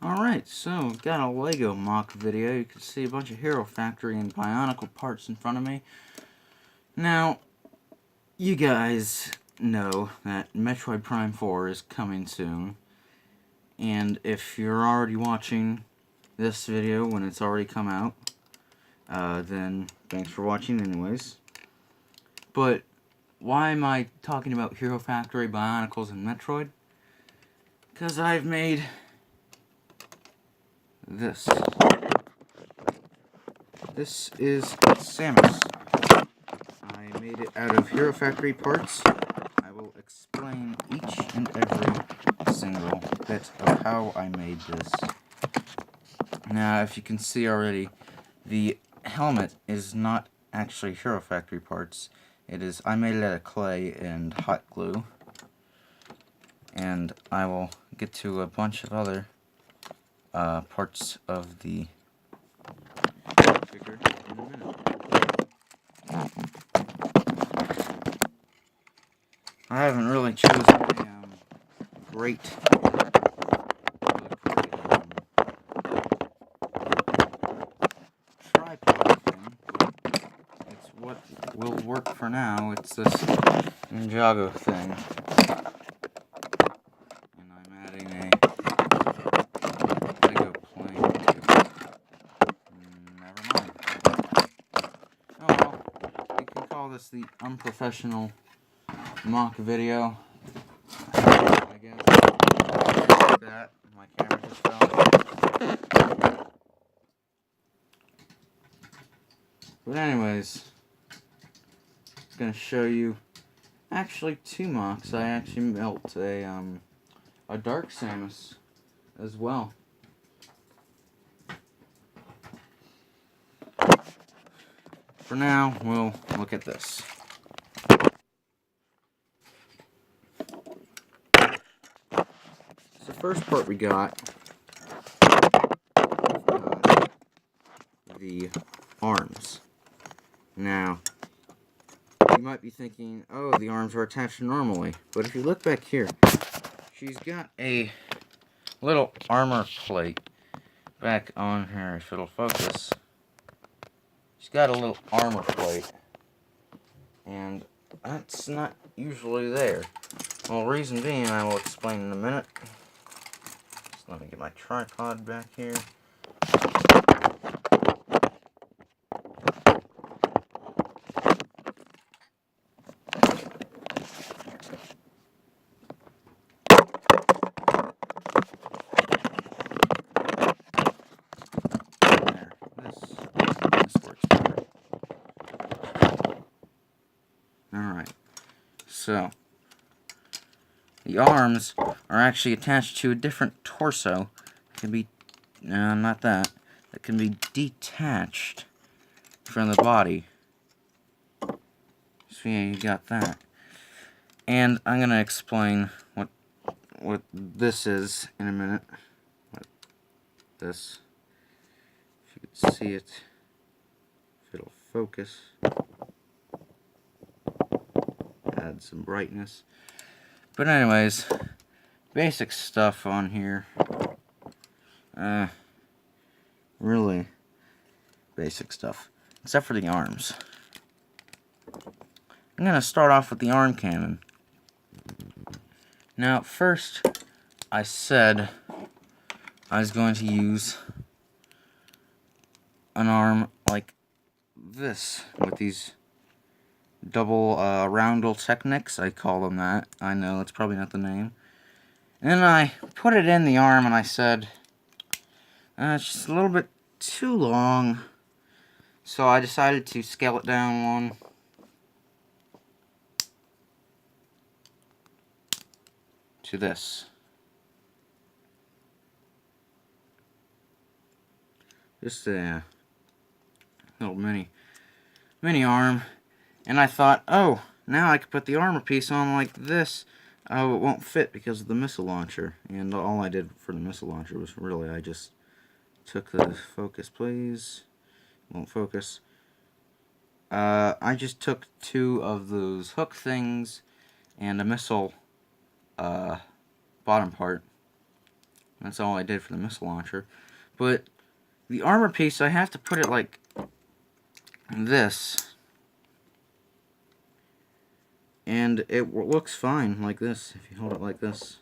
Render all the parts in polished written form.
Alright, so got a Lego mock video. You can see a bunch of Hero Factory and Bionicle parts in front of me. Now, you guys know that Metroid Prime 4 is coming soon. And if you're already watching this video when it's already come out, then thanks for watching anyways. But why am I talking about Hero Factory, Bionicles, and Metroid? Because I've made this. This is Samus. I made it out of Hero Factory parts. I will explain each and every single bit of how I made this. Now, if you can see already, the helmet is not actually Hero Factory parts. I made it out of clay and hot glue. And I will get to a bunch of other parts of the figure in a minute. I haven't really chosen a great tripod thing. It's what will work for now. It's this Ninjago thing. And I'm adding a Lego plane to it. Never mind. Oh well, you can call this the unprofessional mock video, I guess. Like that. My camera just fell. But anyways, I'm gonna show you actually two mocks. I actually built a dark Samus as well. For now, we'll look at this. So the first part we got the arms. Now, you might be thinking, oh, the arms are attached normally. But if you look back here, she's got a little armor plate back on her, if it'll focus. She's got a little armor plate. And that's not usually there. Well, reason being, I will explain in a minute. Just let me get my tripod back here. This works better. Alright. So, the arms are actually attached to a different torso. It can be, no, not that. It can be detached from the body. So yeah, you got that. And I'm gonna explain what this is in a minute. This, if you can see it, if it'll focus. Add some brightness. But anyways, basic stuff on here. Really basic stuff. Except for the arms. I'm going to start off with the arm cannon. Now, first, I said I was going to use an arm like this, with these double roundel techniques, I call them that. I know, that's probably not the name. And then I put it in the arm and I said, it's just a little bit too long. So I decided to scale it down one. To this. Just a little mini arm. And I thought, oh, now I can put the armor piece on like this. Oh, it won't fit because of the missile launcher. And all I did for the missile launcher was really, I just took the focus, please. Won't focus. I just took two of those hook things and a missile bottom part. That's all I did for the missile launcher. But the armor piece, I have to put it like this. And it looks fine like this, if you hold it like this.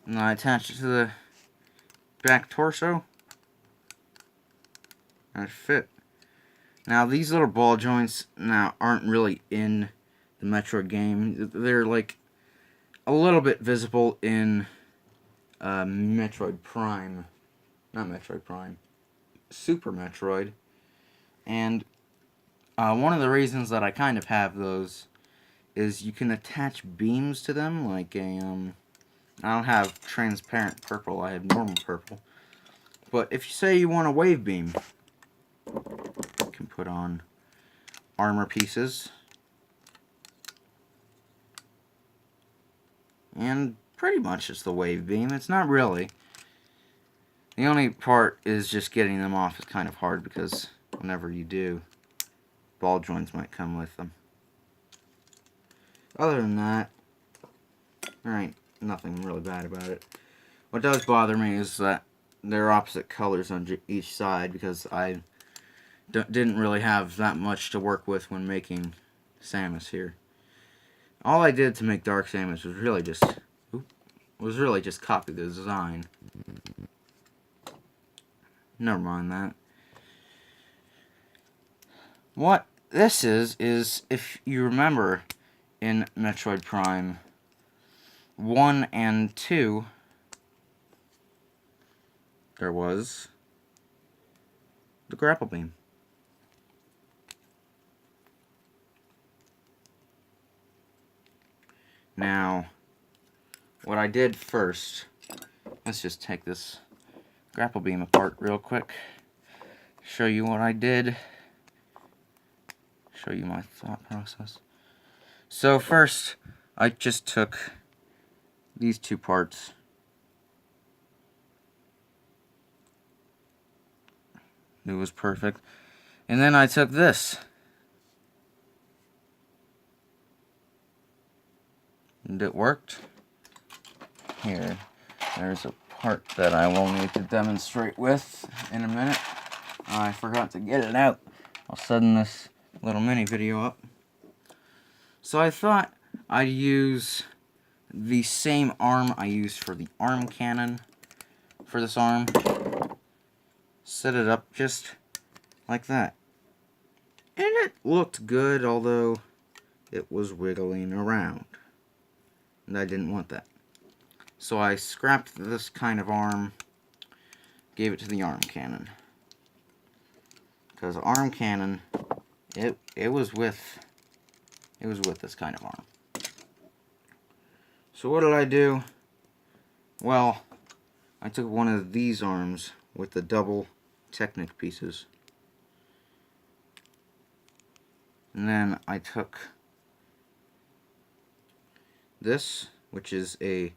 And I attach it to the back torso. And it fit. Now, these little ball joints now aren't really in the Metroid game. They're like a little bit visible in Metroid Prime. Not Metroid Prime. Super Metroid. And one of the reasons that I kind of have those is you can attach beams to them, like a, I don't have transparent purple, I have normal purple. But if you say you want a wave beam, you can put on armor pieces. And pretty much it's the wave beam. It's not really. The only part is just getting them off is kind of hard because whenever you do, ball joints might come with them. Other than that, there ain't nothing really bad about it. What does bother me is that they're opposite colors on each side because I didn't really have that much to work with when making Samus here. All I did to make Dark Samus was really just copy the design. Never mind that. What this is if you remember in Metroid Prime 1 and 2, there was the grapple beam. Now, what I did first, let's just take this grapple beam apart real quick, show you what I did, show you my thought process. So first, I just took these two parts, it was perfect, and then I took this, and it worked. Here, there's a part that I will need to demonstrate with in a minute. I forgot to get it out. I'll sudden this little mini video up. So I thought I'd use the same arm I used for the arm cannon for this arm. Set it up just like that. And it looked good, although it was wiggling around. And I didn't want that. So I scrapped this kind of arm, gave it to the arm cannon. Because arm cannon, it was with this kind of arm. So what did I do? Well, I took one of these arms with the double Technic pieces. And then I took this, which is a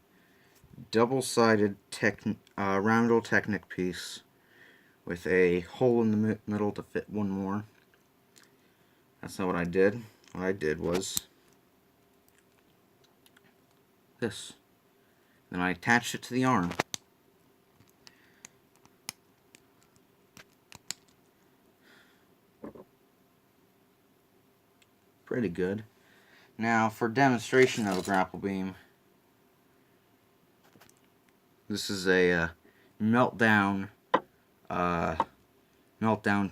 double-sided roundel Technic piece with a hole in the middle to fit one more. That's not what I did. What I did was this. Then I attached it to the arm. Pretty good. Now, for demonstration of a grapple beam, this is a meltdown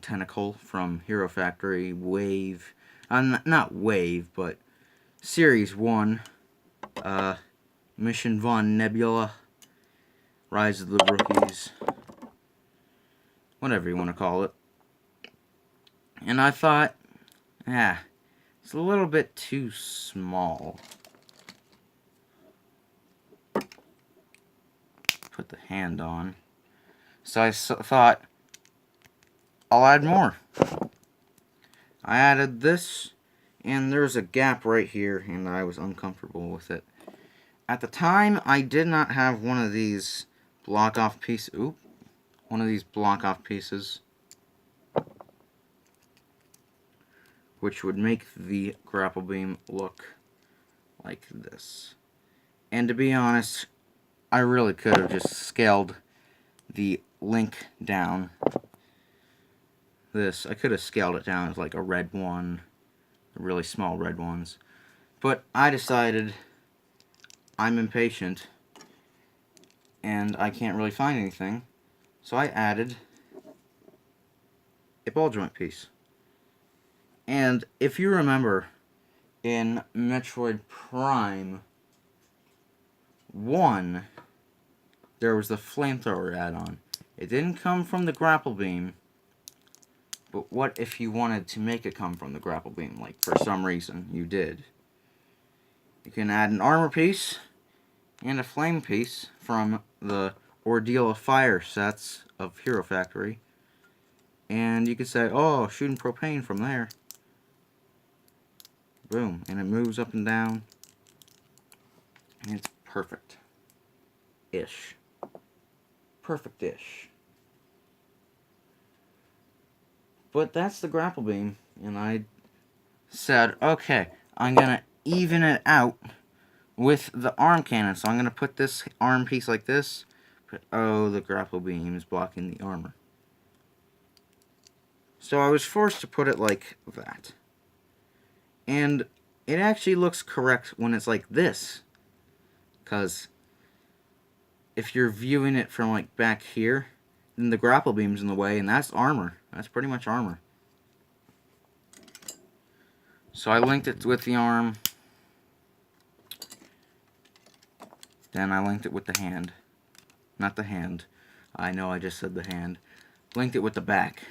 tentacle from Hero Factory Wave. Not Wave, but Series 1. Mission 1 Nebula. Rise of the Rookies. Whatever you want to call it. And I thought, it's a little bit too small. Put the hand on. So I thought, I'll add more. I added this, and there's a gap right here, and I was uncomfortable with it. At the time, I did not have one of these block-off pieces. One of these block-off pieces, which would make the grapple beam look like this. And to be honest, I really could have just scaled the link down. I could have scaled it down as like a red one, really small red ones. But I decided I'm impatient and I can't really find anything. So I added a ball joint piece. And if you remember, in Metroid Prime 1, there was the flamethrower add-on. It didn't come from the grapple beam, but what if you wanted to make it come from the grapple beam, like for some reason you did? You can add an armor piece and a flame piece from the Ordeal of Fire sets of Hero Factory. And you could say, oh, shooting propane from there. Boom. And it moves up and down. And it's perfect-ish. Perfect-ish. But that's the grapple beam. And I said, okay, I'm going to even it out with the arm cannon. So I'm going to put this arm piece like this. But, oh, the grapple beam is blocking the armor. So I was forced to put it like that. And it actually looks correct when it's like this. Because if you're viewing it from like back here, then the grapple beam's in the way, and that's armor. That's pretty much armor. So I linked it with the arm. Then I linked it with the hand. Not the hand. I know I just said the hand. Linked it with the back.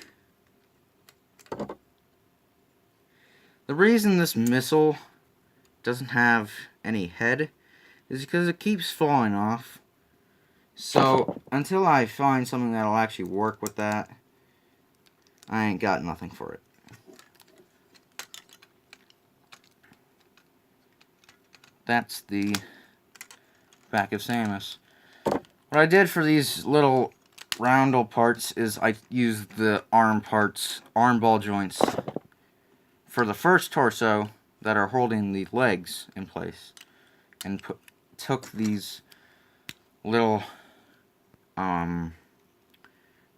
The reason this missile doesn't have any head is because it keeps falling off. So, until I find something that'll actually work with that, I ain't got nothing for it. That's the back of Samus. What I did for these little roundel parts is I used the arm ball joints for the first torso that are holding the legs in place, and took these little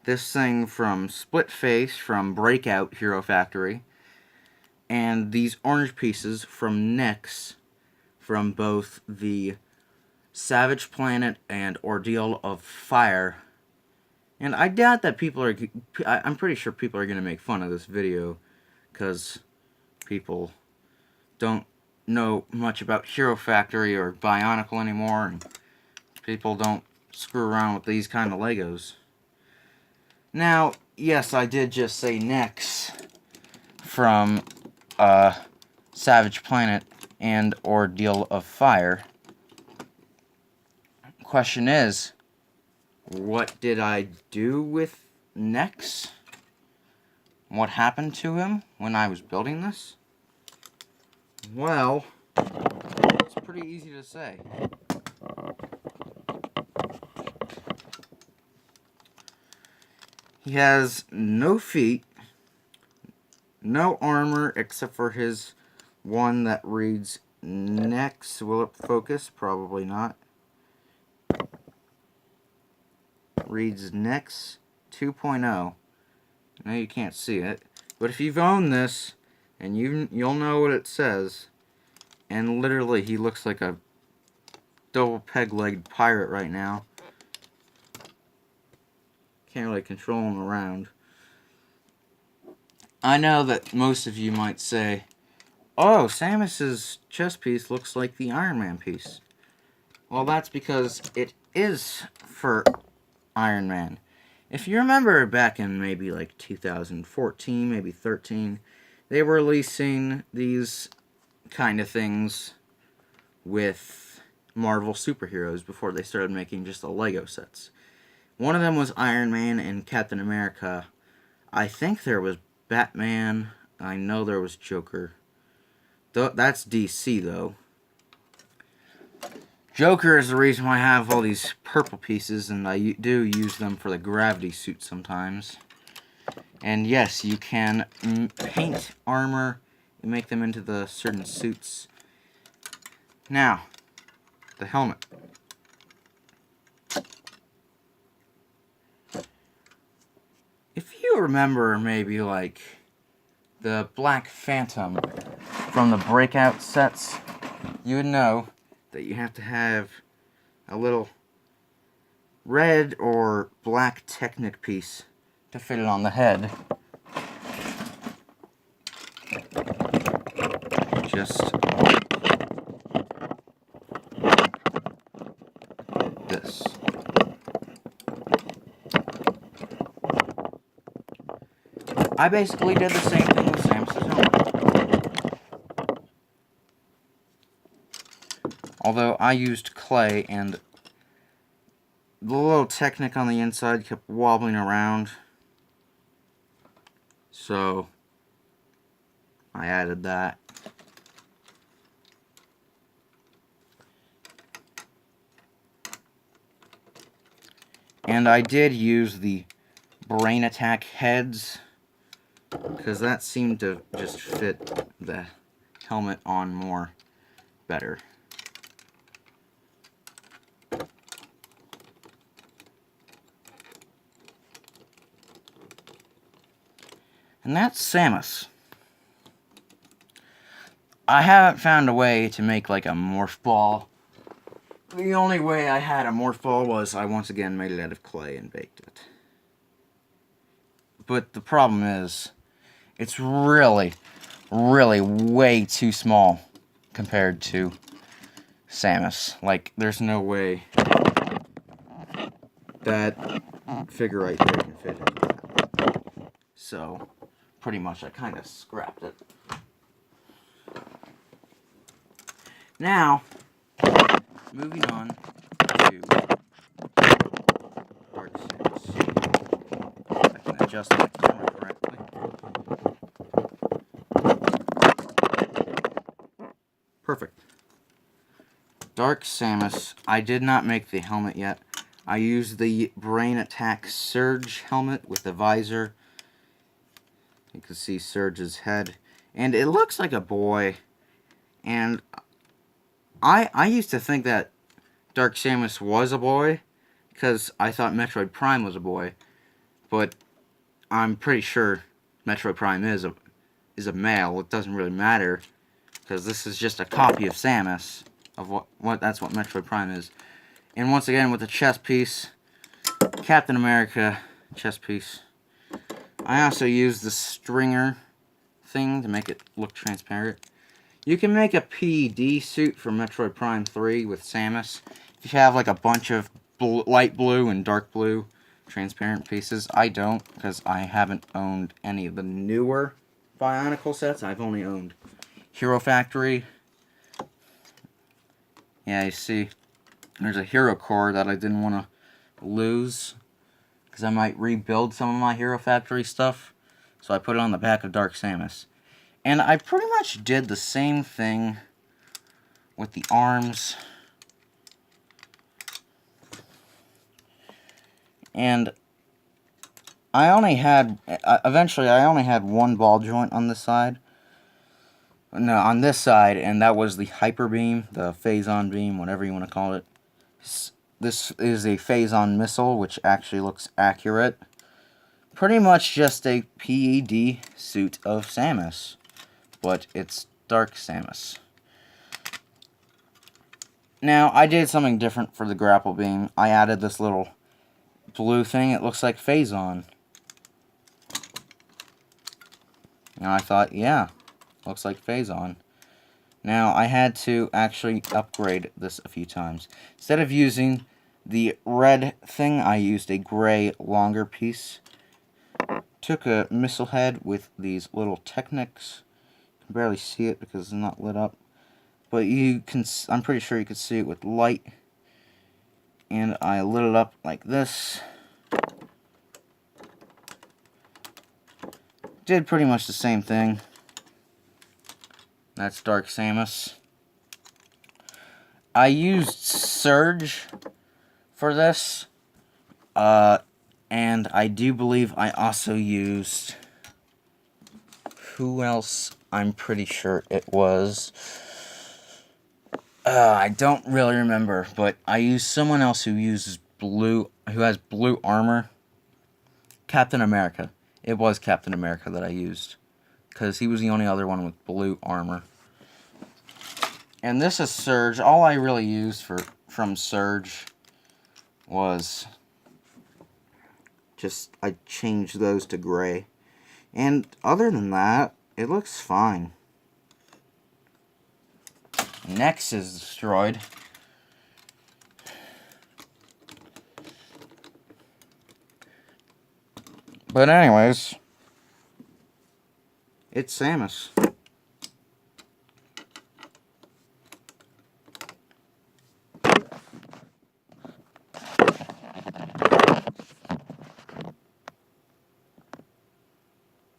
this thing from Split Face from Breakout Hero Factory, and these orange pieces from Nyx from both the Savage Planet and Ordeal of Fire. And I doubt that I'm pretty sure people are going to make fun of this video, because people don't know much about Hero Factory or Bionicle anymore, and people don't screw around with these kind of Legos. Now, yes, I did just say Nyx from Savage Planet and Ordeal of Fire. Question is, what did I do with Nyx? What happened to him when I was building this? Well, it's pretty easy to say. He has no feet, no armor except for his one that reads Nyx. Will it focus? Probably not. Reads Nyx 2.0. Now you can't see it, but if you've owned this, and you'll know what it says. And literally, he looks like a double peg-legged pirate right now. Can't really control him around. I know that most of you might say, oh, Samus's chest piece looks like the Iron Man piece. Well, that's because it is for Iron Man. If you remember back in maybe like 2014, maybe 13, they were releasing these kind of things with Marvel superheroes before they started making just the Lego sets. One of them was Iron Man and Captain America. I think there was Batman. I know there was Joker. That's DC, though. Joker is the reason why I have all these purple pieces, and I do use them for the gravity suit sometimes. And yes, you can paint armor and make them into the certain suits. Now, the helmet. remember maybe like the Black Phantom from the Breakout sets, you would know that you have to have a little red or black Technic piece to fit it on the head. Just this. I basically did the same thing with Samus's helmet. Although I used clay and the little Technic on the inside kept wobbling around. So I added that. And I did use the brain attack heads, because that seemed to just fit the helmet on more better. And that's Samus. I haven't found a way to make like a morph ball. The only way I had a morph ball was I once again made it out of clay and baked it. But the problem is, it's really, really way too small compared to Samus. Like, there's no way that figure right there can fit into that. So, pretty much I kind of scrapped it. Now, moving on to Dark Samus. I can adjust my camera correctly. Perfect. Dark Samus. I did not make the helmet yet. I used the Brain Attack Surge helmet with the visor. You can see Surge's head. And it looks like a boy. And I used to think that Dark Samus was a boy, because I thought Metroid Prime was a boy. But I'm pretty sure Metroid Prime is a male. It doesn't really matter, because this is just a copy of Samus. That's what Metroid Prime is. And once again, with the chest piece, Captain America chest piece. I also used the stringer thing to make it look transparent. You can make a PED suit for Metroid Prime 3 with Samus. If you have like a bunch of light blue and dark blue transparent pieces. I don't, because I haven't owned any of the newer Bionicle sets. I've only owned Hero Factory. Yeah, you see, there's a hero core that I didn't want to lose, because I might rebuild some of my Hero Factory stuff. So I put it on the back of Dark Samus. And I pretty much did the same thing with the arms. And I only had, eventually I only had one ball joint on this side. No, on this side, and that was the Hyper Beam, the Phazon Beam, whatever you want to call it. This is a Phazon missile, which actually looks accurate. Pretty much just a PED suit of Samus, but it's Dark Samus. Now, I did something different for the grapple beam. I added this little blue thing. It looks like Phazon. And I thought, yeah, looks like Phazon. Now, I had to actually upgrade this a few times. Instead of using the red thing, I used a gray longer piece. Took a missile head with these little Technics. You can barely see it because it's not lit up. But you can, I'm pretty sure you can see it with light. And I lit it up like this. Did pretty much the same thing. That's Dark Samus. I used Surge for this. And I do believe I also used... Who else? I'm pretty sure it was... I don't really remember, but I used someone else who uses blue, who has blue armor. Captain America. it was Captain America that I used, because he was the only other one with blue armor. And this is Surge. All I really used from Surge was just, I changed those to gray. And other than that, it looks fine. Next is destroyed. But anyways, it's Samus.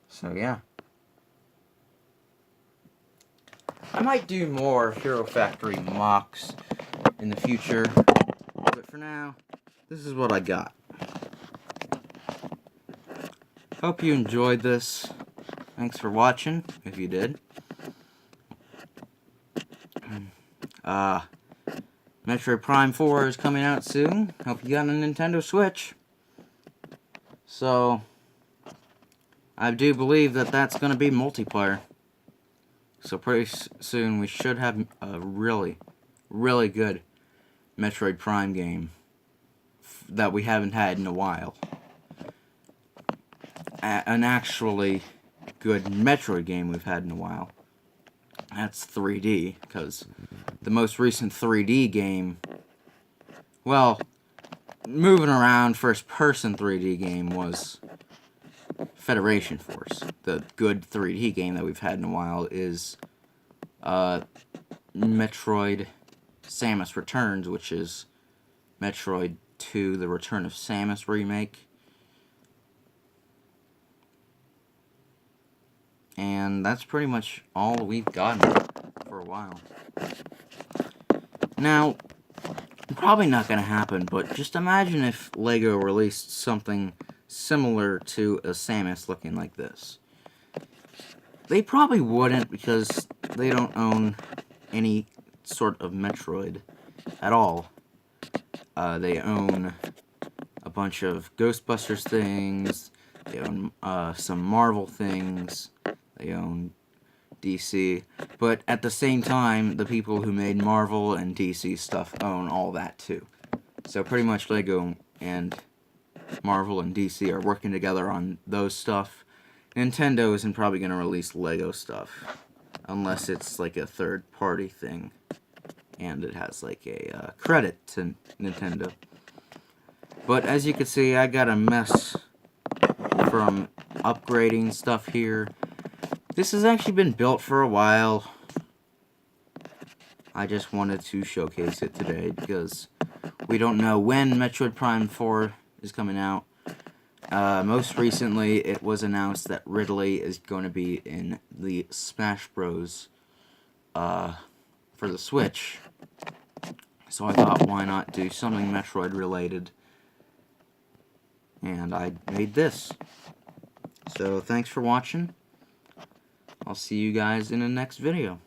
So yeah. I might do more Hero Factory mocks in the future, but for now, this is what I got. Hope you enjoyed this. Thanks for watching, if you did. Metroid Prime 4 is coming out soon. Hope you got a Nintendo Switch. So, I do believe that that's going to be multiplayer. So pretty soon we should have a really, really good Metroid Prime game that we haven't had in a while. An actually good Metroid game we've had in a while. That's 3D, because the most recent 3D game, well, moving around first-person 3D game was Federation Force. The good 3D game that we've had in a while is Metroid Samus Returns, which is Metroid 2, The Return of Samus remake. And that's pretty much all we've gotten for a while. Now, probably not going to happen, but just imagine if LEGO released something similar to a Samus looking like this. They probably wouldn't, because they don't own any sort of Metroid at all. They own a bunch of Ghostbusters things, they own some Marvel things, they own DC, but at the same time, the people who made Marvel and DC stuff own all that too. So pretty much LEGO and Marvel and DC are working together on those stuff. Nintendo isn't probably going to release LEGO stuff, unless it's like a third-party thing, and it has like a credit to Nintendo. But as you can see, I got a mess from upgrading stuff here. This has actually been built for a while. I just wanted to showcase it today because we don't know when Metroid Prime 4 is coming out. Most recently, it was announced that Ridley is going to be in the Smash Bros. For the Switch. So I thought, why not do something Metroid related? And I made this. So thanks for watching. I'll see you guys in the next video.